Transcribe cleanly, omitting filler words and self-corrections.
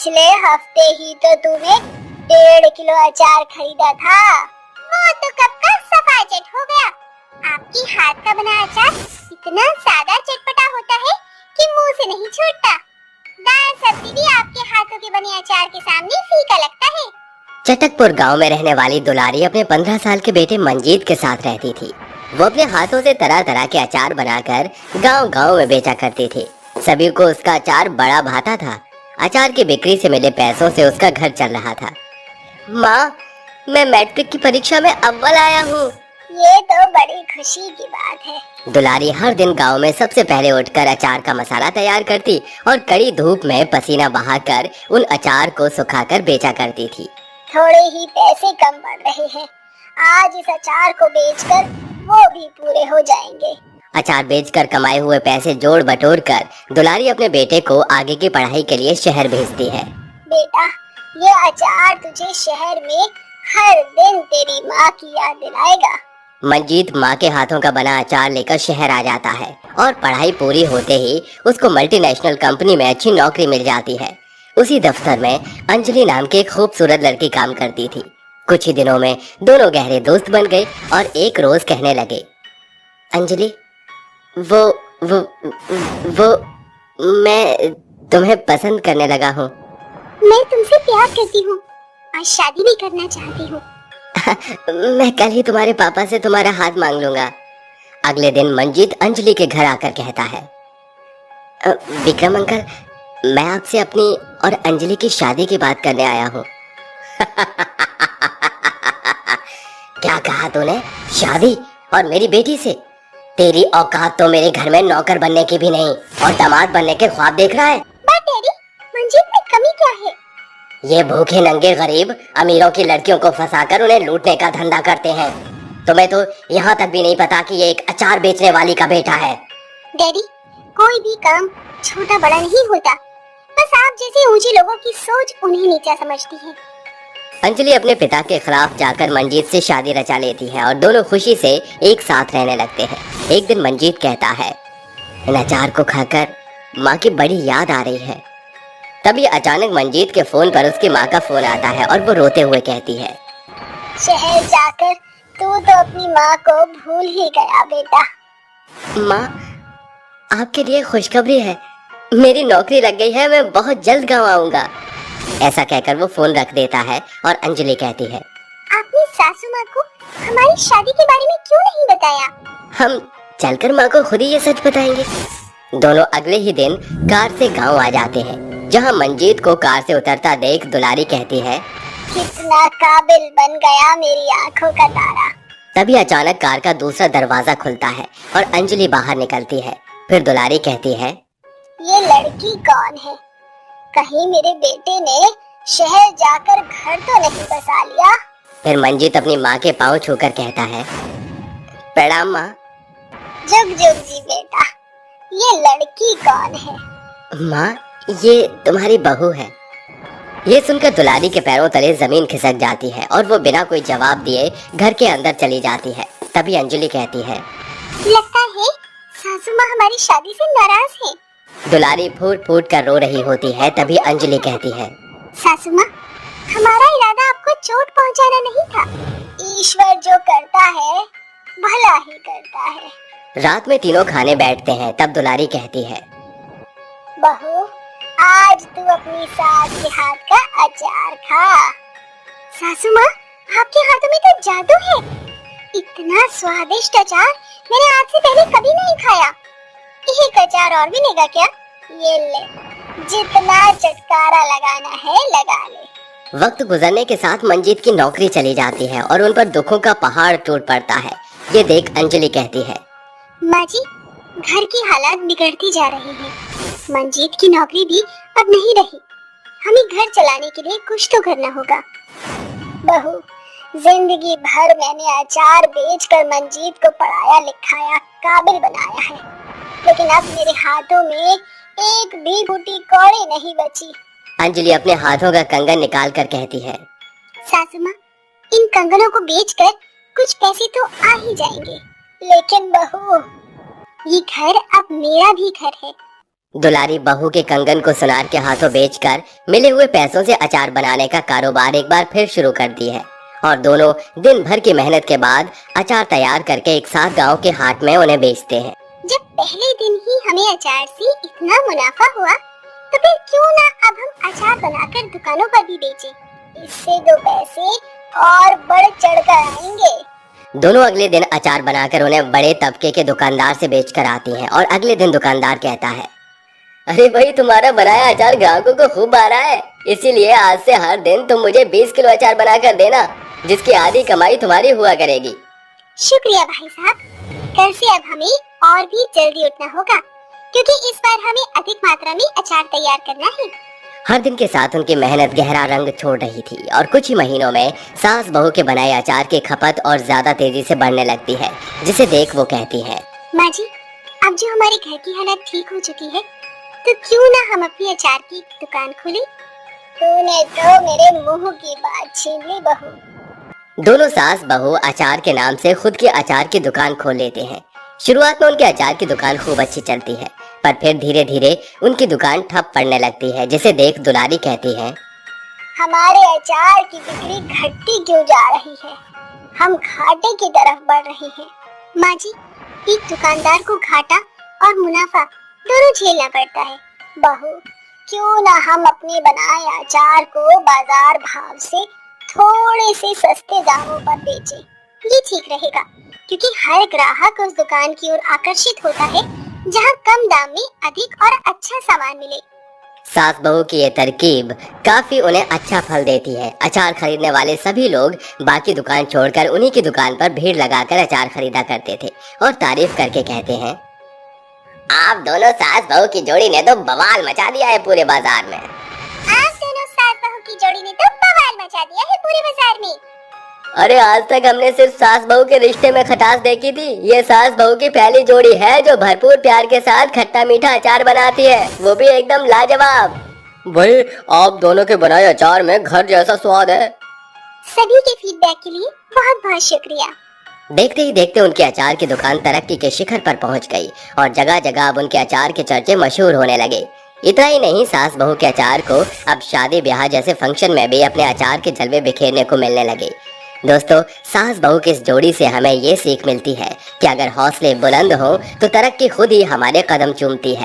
पिछले हफ्ते ही तो तूने 1.5 किलो अचार खरीदा था। वो तो कब का सफाचट हो गया। आपकी हाथ का बना अचार इतना सादा चटपटा होता है कि मुंह से नहीं छूटता। दाल सब्जी भी आपके हाथों के बने अचार के सामने फीका लगता है। चटकपुर गांव में रहने वाली दुलारी अपने 15 साल के बेटे मंजीत के साथ रहती थी। वो अपने हाथों से तरह तरह के अचार बनाकर गांव-गांव में बेचा करती थी। सभी को उसका अचार बड़ा भाता था। अचार की बिक्री से मिले पैसों से उसका घर चल रहा था। माँ, मैं मैट्रिक की परीक्षा में अव्वल आया हूँ। ये तो बड़ी खुशी की बात है। दुलारी हर दिन गांव में सबसे पहले उठकर अचार का मसाला तैयार करती और कड़ी धूप में पसीना बहाकर उन अचार को सुखाकर बेचा करती थी। थोड़े ही पैसे कम पड़ रहे हैं। आज इस अचार को बेचकर वो भी पूरे हो जाएंगे। अचार बेचकर कमाए हुए पैसे जोड़ बटोर कर दुलारी अपने बेटे को आगे की पढ़ाई के लिए शहर भेजती है। बेटा, ये अचार तुझे शहर में हर दिन तेरी माँ की याद दिलाएगा। मंजीत माँ के हाथों का बना अचार लेकर शहर आ जाता है और पढ़ाई पूरी होते ही उसको मल्टीनेशनल कंपनी में अच्छी नौकरी मिल जाती है। उसी दफ्तर में अंजलि नाम की एक खूबसूरत लड़की काम करती थी। कुछ ही दिनों में दोनों गहरे दोस्त बन गए और एक रोज कहने लगे, अंजलि, वो मैं तुम्हें पसंद करने लगा हूँ। मैं तुमसे प्यार करती हूँ और शादी भी करना चाहती हूँ। मैं कल ही तुम्हारे पापा से तुम्हारा हाथ मांग लूंगा। अगले दिन मंजीत अंजलि के घर आकर कहता है, विक्रम अंकल, मैं आपसे अपनी और अंजलि की शादी की बात करने आया हूँ। क्या कहा तूने? शादी? और मेरी बेटी से? तेरी औकात तो मेरे घर में नौकर बनने की भी नहीं और दामाद बनने के ख्वाब देख रहा है। बट डैडी, मंजीत में कमी क्या है? ये भूखे नंगे गरीब अमीरों की लड़कियों को फंसाकर उन्हें लूटने का धंधा करते हैं। तुम्हें तो यहाँ तक भी नहीं पता कि ये एक अचार बेचने वाली का बेटा है। डैडी, कोई भी काम छोटा बड़ा नहीं होता। बस आप जैसे ऊंचे लोगों की सोच उन्हें नीचा समझती है। अंजलि अपने पिता के खिलाफ जाकर मंजीत से शादी रचा लेती है और दोनों खुशी से एक साथ रहने लगते हैं। एक दिन मंजीत कहता है, इन अचार को खाकर माँ की बड़ी याद आ रही है। तभी अचानक मंजीत के फोन पर उसकी माँ का फोन आता है और वो रोते हुए कहती है, शहर जाकर तू तो अपनी माँ को भूल ही गया बेटा। माँ, आपके लिए खुशखबरी है, मेरी नौकरी लग गई है, मैं बहुत जल्द गाँव आऊंगा। ऐसा कहकर वो फोन रख देता है और अंजलि कहती है, आपने सासू माँ को हमारी शादी के बारे में क्यों नहीं बताया? हम चलकर माँ को खुद ही ये सच बताएंगे। दोनों अगले ही दिन कार से गांव आ जाते हैं, जहां मंजीत को कार से उतरता देख दुलारी कहती है, कितना काबिल बन गया मेरी आंखों का तारा। तभी अचानक कार का दूसरा दरवाजा खुलता है और अंजलि बाहर निकलती है। फिर दुलारी कहती है, ये लड़की कौन है? कहीं मेरे बेटे ने शहर जाकर घर तो नहीं बसा लिया? फिर मंजीत अपनी माँ के पाँव छूकर कहता है, प्रणाम माँ। जुग जुग जी बेटा। ये लड़की कौन है? माँ, ये तुम्हारी बहू है। ये सुनकर दुलारी के पैरों तले जमीन खिसक जाती है और वो बिना कोई जवाब दिए घर के अंदर चली जाती है। तभी अंजलि कहती है, लगता है सासू माँ हमारी शादी से नाराज है। दुलारी फूट फूट कर रो रही होती है। तभी अंजलि कहती है, सासू माँ, हमारा इरादा आपको चोट पहुँचाना नहीं था। ईश्वर जो करता है भला ही करता है। रात में तीनों खाने बैठते हैं। तब दुलारी कहती है, बहू, आज तू अपनी सास के हाथ का अचार खा। सासू माँ, आपके हाथों में तो जादू है। इतना स्वादिष्ट अचार मैंने आज से पहले कभी नहीं खाया। एक अचार और मिलेगा क्या? ये ले, जितना चटकारा लगाना है लगा ले। वक्त गुजरने के साथ मंजीत की नौकरी चली जाती है और उन पर दुखों का पहाड़ टूट पड़ता है। ये देख अंजलि कहती है, माँ जी, घर की हालात बिगड़ती जा रही है। मंजीत की नौकरी भी अब नहीं रही। हमें घर चलाने के लिए कुछ तो करना होगा। बहू, जिंदगी भर मैंने अचार बेचकर मंजीत को पढ़ाया लिखाया, काबिल बनाया है, लेकिन अब मेरे हाथों में एक भी बूटी कौड़ी नहीं बची। अंजलि अपने हाथों का कंगन निकाल कर कहती है, सासू माँ, इन कंगनों को बेचकर कुछ पैसे तो आ ही जाएंगे, लेकिन बहू, ये घर अब मेरा भी घर है। दुलारी बहू के कंगन को सुनार के हाथों बेचकर मिले हुए पैसों से अचार बनाने का कारोबार एक बार फिर शुरू कर दी है और दोनों दिन भर की मेहनत के बाद अचार तैयार करके एक साथ गांव के हाट में उन्हें बेचते हैं। जब पहले दिन ही हमें अचार से इतना मुनाफा हुआ तो फिर क्यों ना अब हम अचार बनाकर दुकानों पर भी बेचें। इससे दो पैसे और बढ़ चढ़ कर आएंगे। दोनों अगले दिन अचार बनाकर उन्हें बड़े तबके के दुकानदार से बेचकर आती हैं और अगले दिन दुकानदार कहता है, अरे भाई तुम्हारा बनाया अचार ग्राहकों को खूब आ रहा है, इसीलिए आज से हर दिन तुम मुझे 20 किलो अचार बनाकर देना, जिसकी आधी कमाई तुम्हारी हुआ करेगी। शुक्रिया भाई साहब। कल से अब हमें और भी जल्दी उठना होगा क्योंकि इस बार हमें अधिक मात्रा में अचार तैयार करना है। हर दिन के साथ उनकी मेहनत गहरा रंग छोड़ रही थी और कुछ ही महीनों में सास बहू के बनाए अचार की खपत और ज्यादा तेजी से बढ़ने लगती है, जिसे देख वो कहती है, माँ जी, अब जो हमारे घर की हालत ठीक हो चुकी है तो क्यों ना हम अपनी अचार की दुकान खोलें। तूने तो मेरे मुंह की बात छीन ली बहू। दोनों सास बहू अचार के नाम से खुद की अचार की दुकान खोल लेते हैं। शुरुआत में उनके अचार की दुकान खूब अच्छी चलती है, पर फिर धीरे धीरे उनकी दुकान ठप पड़ने लगती है, जिसे देख दुलारी कहती है, हमारे अचार की बिक्री घटती क्यों जा रही है, हम घाटे की तरफ बढ़ रहे हैं। माँ जी, एक दुकानदार को घाटा और मुनाफा दोनों झेलना पड़ता है। बहू, क्यों ना हम अपने बनाए अचार को बाजार भाव से थोड़े से सस्ते दामों पर बेचें। ये ठीक रहेगा क्योंकि हर ग्राहक उस दुकान की ओर आकर्षित होता है जहां कम दाम में अधिक और अच्छा सामान मिले। सास बहू की ये तरकीब काफी उन्हें अच्छा फल देती है। अचार खरीदने वाले सभी लोग बाकी दुकान छोड़कर उन्हीं की दुकान पर भीड़ लगाकर अचार खरीदा करते थे और तारीफ करके कहते हैं, आप दोनों सास बहू की जोड़ी ने तो बवाल मचा दिया है पूरे बाजार में। आप दोनों सास बहू की जोड़ी ने तो बवाल मचा दिया है पूरे बाजार में। अरे आज तक हमने सिर्फ सास बहू के रिश्ते में खटास देखी थी, ये सास बहू की पहली जोड़ी है जो भरपूर प्यार के साथ खट्टा मीठा अचार बनाती है, वो भी एकदम लाजवाब। भाई, आप दोनों के बनाए अचार में घर जैसा स्वाद है। सभी के फीडबैक के लिए बहुत बहुत शुक्रिया। देखते ही देखते उनके अचार की दुकान तरक्की के शिखर पर पहुंच गई और जगह जगह अब उनके अचार के चर्चे मशहूर होने लगे। इतना ही नहीं, सास बहू के अचार को अब शादी ब्याह जैसे फंक्शन में भी अपने अचार के जलवे बिखेरने को मिलने लगे। दोस्तों, सास बहू की इस जोड़ी से हमें ये सीख मिलती है कि अगर हौसले बुलंद हो तो तरक्की खुद ही हमारे कदम चूमती है।